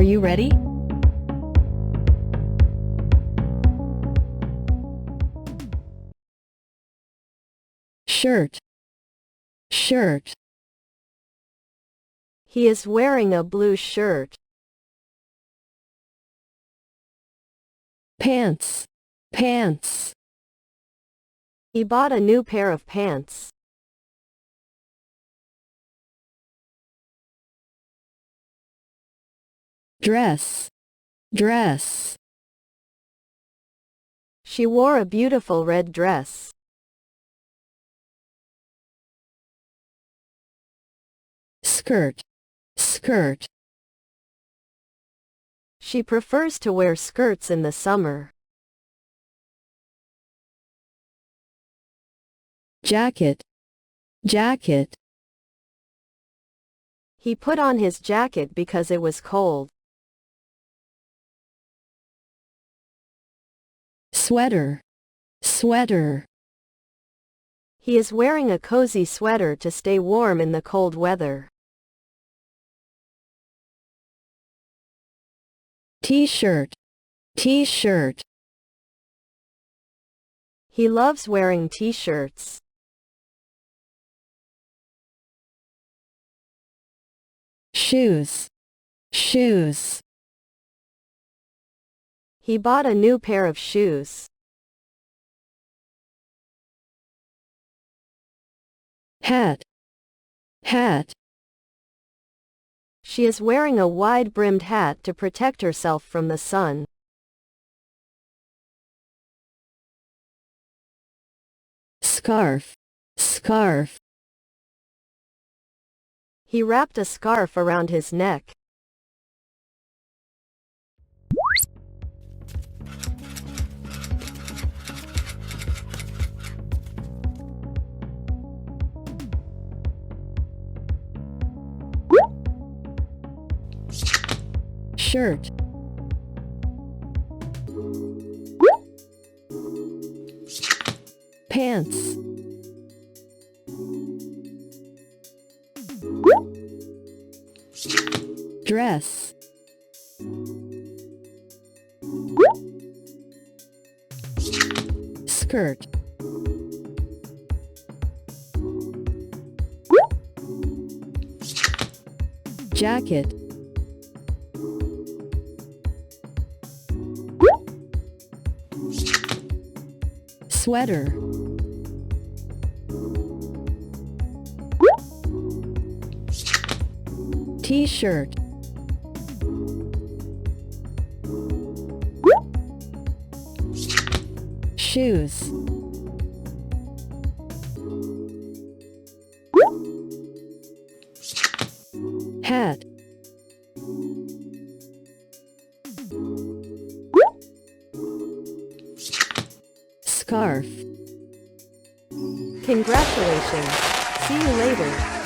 you ready? Shirt, shirt. He is wearing a blue shirt. Pants, pants. He bought a new pair of pants. Dress, dress. She wore a beautiful red dress. Skirt, skirt. She prefers to wear skirts in the summer. Jacket, jacket. He put on his jacket because it was cold. Sweater, sweater. He is wearing a cozy sweater to stay warm in the cold weather. T-shirt, t-shirt. He loves wearing t-shirts. Shoes, shoes. He bought a new pair of shoes. Hat, hat. She is wearing a wide-brimmed hat to protect herself from the sun. Scarf, scarf. He wrapped a scarf around his neck. Shirt, pants, dress, skirt, jacket, sweater, t-shirt, shoes, hat, scarf. Congratulations! See you later.